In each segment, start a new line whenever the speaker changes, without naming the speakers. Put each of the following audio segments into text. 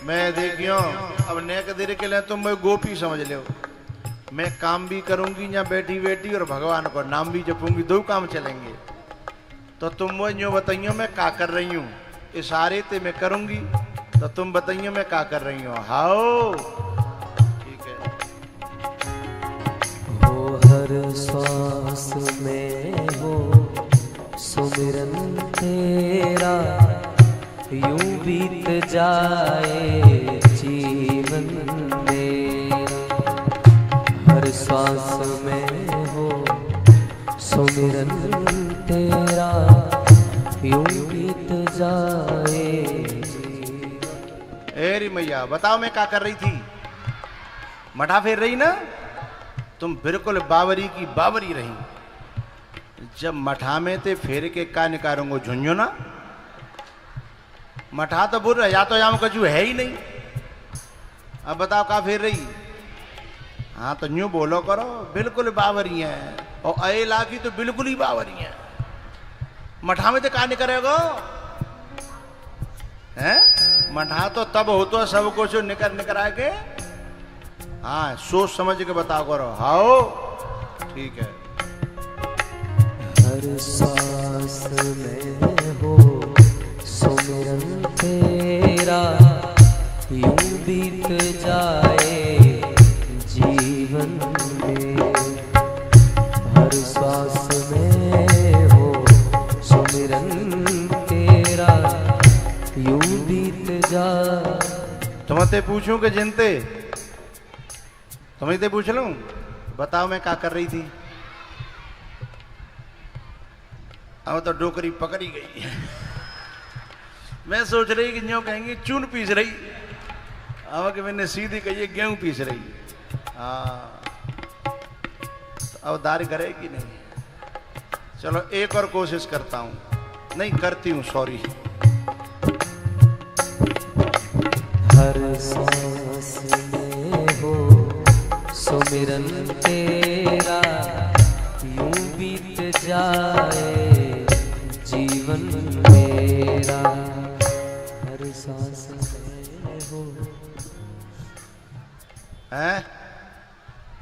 मैं देखियो अब नेक देर के लिए तुम मैं गोपी समझ लो। मैं काम भी करूंगी यहाँ बैठी बैठी और भगवान को नाम भी जपूंगी, दो काम चलेंगे। तो तुम वो यूँ बताइयो मैं क्या कर रही हूँ, इशारे ते मैं करूंगी तो तुम बताइयो मैं क्या कर रही हूँ। हाओ ठीक है।
हो हर श्वास में हो सुमिरन तेरा, यूं बीत जाए जीवन मेरा। हर श्वास में हो सुमिरन तेरा, यूं बीत जाए जीवन।
एरी मैया बताओ मैं क्या कर रही थी? मठा फेर रही ना तुम, बिल्कुल बावरी की बावरी रही। जब मठा में ते फेर के का निकारूंगो झुंझो ना, मठा तो बुर या तो यहाँ कछु है ही नहीं। अब बताओ का फेर रही? हाँ तो यूं बोलो करो, बिल्कुल बावरी है। और अये लागी तो बिल्कुल ही बावरी है। मठा में तो का निकरेगो हैं? मठा तो तब हो तो सब कुछ निकर आके। हाँ सोच समझ के बताओ करो। हाओ ठीक है।
हर सांस में हो सुमिरन तेरा, यूं बीत जाए जीवन में। हर सांस में हो सुमिरन तेरा, यूं बीत जाए।
तुमसे पूछूं कि जिनते तुम्हें पूछ लूं, बताओ मैं क्या कर रही थी? अब तो डोकरी पकड़ी गई है। मैं सोच रही कि यूं कहेंगे चून पीस रही, अब कि मैंने सीधी कही गेहूं पीस रही। हाँ तो अब दारी करेगी नहीं। चलो एक और कोशिश करता हूं, नहीं करती हूं, सॉरी।
हर सांस में हो सुमिरन तेरा, यूं बीत जाए जीवन मेरा। हर सांस में हो।
हैं?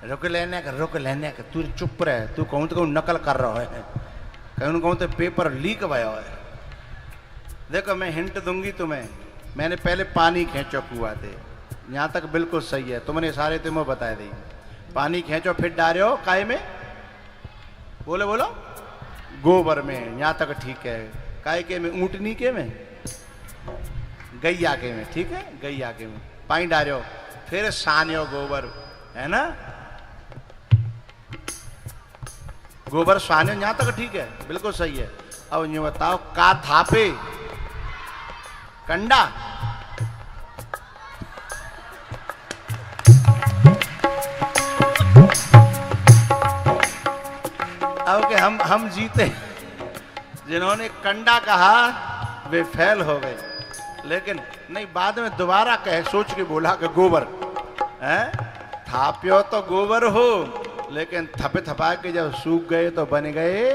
रुक लेने का तू चुप रहे। तू कहूँ तो कहूँ नकल कर रहा है, कहूँ तो पेपर लीक हुआ है। देखो मैं हिंट दूंगी तुम्हें। मैंने पहले पानी खींचो कुआ थे, यहाँ तक बिल्कुल सही है। तुमने सारे तुम्हें बताए दी। पानी खींचो फिर डालो काय में, बोलो बोलो, गोबर में। यहाँ तक ठीक है। काय के में? ऊँटनी के में, गैया के में। ठीक है, गैया के में पानी डालो, फिर सानियो गोबर, है ना? गोबर सानियो, यहाँ तक ठीक है, बिल्कुल सही है। अब ये बताओ का थापे कंडा? अब के हम जीते। जिन्होंने कंडा कहा वे फेल हो गए। लेकिन नहीं, बाद में दोबारा कहे, सोच के बोला कि गोबर है। थाप्यो तो गोबर हो, लेकिन थपे थपा के जब सूख गए तो बन गए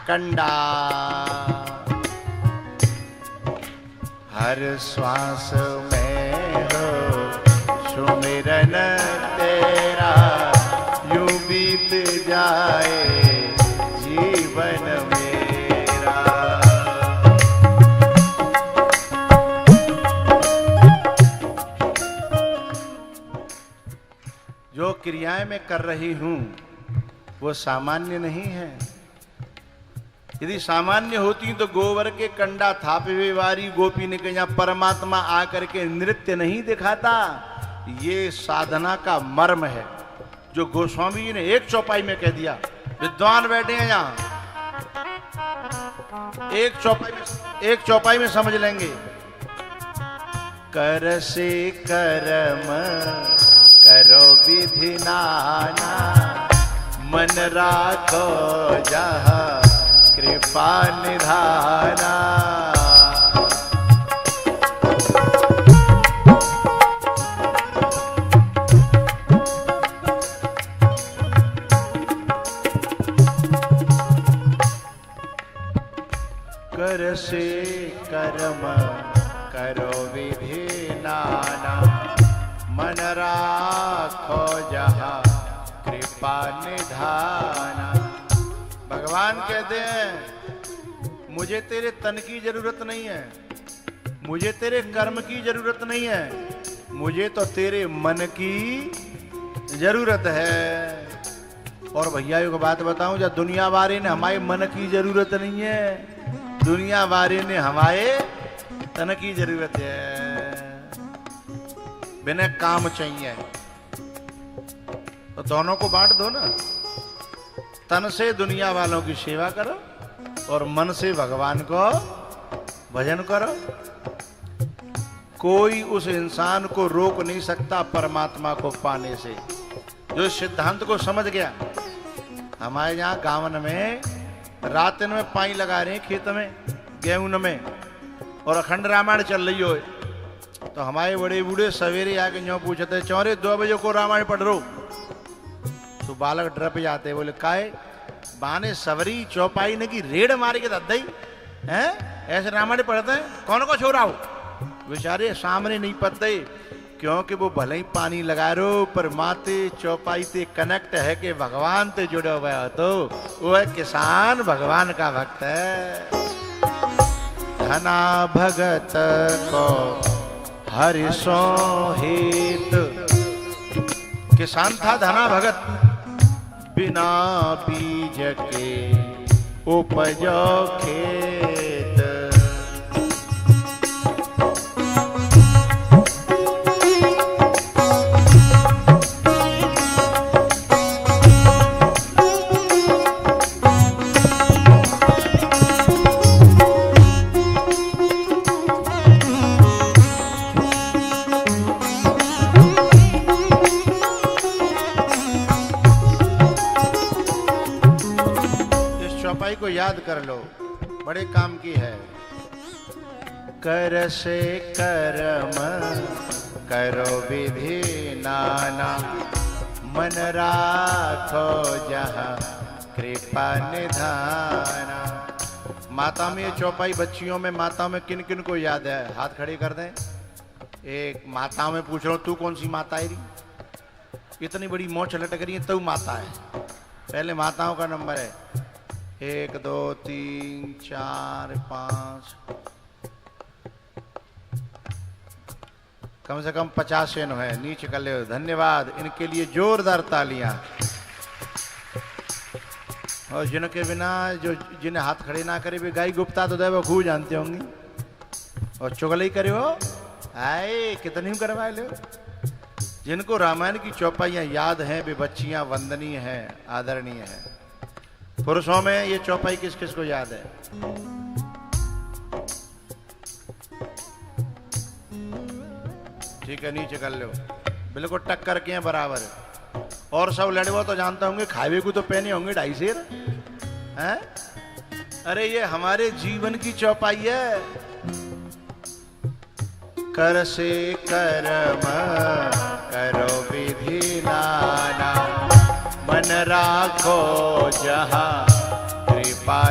कंडा। हर श्वास में हो सुमिरन तेरा, यूं बीत जाए जीवन मेरा। जो क्रियाएं मैं कर रही हूं वो सामान्य नहीं है। यदि सामान्य होती तो गोबर के कंडा थापे हुए वारी गोपी ने कहा परमात्मा आकर के नृत्य नहीं दिखाता। ये साधना का मर्म है जो गोस्वामी जी ने एक चौपाई में कह दिया। विद्वान बैठे हैं यहाँ, एक चौपाई में समझ लेंगे। कर से कर्म करो विधि नाना, मन राखो जहाँ कृपा निधाना। कर से कर्म करो विधि नाना, राखो जहाँ कृपा निधाना। भगवान कहते हैं मुझे तेरे तन की जरूरत नहीं है, मुझे तेरे कर्म की जरूरत नहीं है, मुझे तो तेरे मन की जरूरत है। और भैया को बात बताऊं, जब दुनिया वाले ने हमारे मन की जरूरत नहीं है, दुनिया वाले ने हमारे तन की जरूरत है। बिना काम चाहिए तो दोनों को बांट दो ना। तन से दुनिया वालों की सेवा करो और मन से भगवान को भजन करो। कोई उस इंसान को रोक नहीं सकता परमात्मा को पाने से, जो सिद्धांत को समझ गया। हमारे यहाँ गाँव में रात में पानी लगा रहे हैं खेत में, गेहूं में, और अखंड रामायण चल रही हो। तो हमारे बड़े बूढ़े सवेरे आके यूँ पूछते, चौरे 2 बजे को रामायण पढ़ रो। तो बालक डर जाते, बोले काहे बाने सवरी चौपाई ने की रेड मारे के दद्दई हैं, ऐसे रामायण पढ़ते हैं, कौन को छोड़ाओ। बेचारे सामने नहीं पड़ते, क्योंकि वो भले ही पानी लगा रो पर माते चौपाई ते कनेक्ट है कि भगवान ते जुड़े हुए हो। तो वो है किसान भगवान का भक्त है। धना भगत को हरि सो हित। किसान था धना भगत, बिना बीज के उपजो खेत। को याद कर लो, बड़े काम की है। कर से कर्म करो विधि नाना, मन राखो जहाँ कृपा निधाना। माता में ये चौपाई बच्चियों में, माता में किन किन को याद है? हाथ खड़े कर दें। एक माता में पूछ रहा हूं, तू कौन सी माता है? इतनी बड़ी मोछ लटक रही है तू माता है। पहले माताओं का नंबर है 1 2 3 4 5, कम से कम 50 सेन है। नीचे कर ले, धन्यवाद। इनके लिए जोरदार तालियां। और जिनके बिना, जो जिन्हें हाथ खड़े ना करे भी गाय गुप्ता तो देव खूब जानते होंगे। और चुगली करे हो आए कितनी करवाए लो। जिनको रामायण की चौपाइयां याद हैं वे बच्चियां वंदनीय हैं, आदरणीय हैं। पुरुषों में ये चौपाई किस किस को याद है? ठीक है, नीचे कर लो, बिल्कुल टक्कर के हैं बराबर। और सब लड़वो तो जानता होंगे, खावे को तो पहने होंगे 2.5 सेर हैं। अरे ये हमारे जीवन की चौपाई है। कर से कर्म करो विधि नाना, मन राखो जहाँ कृपा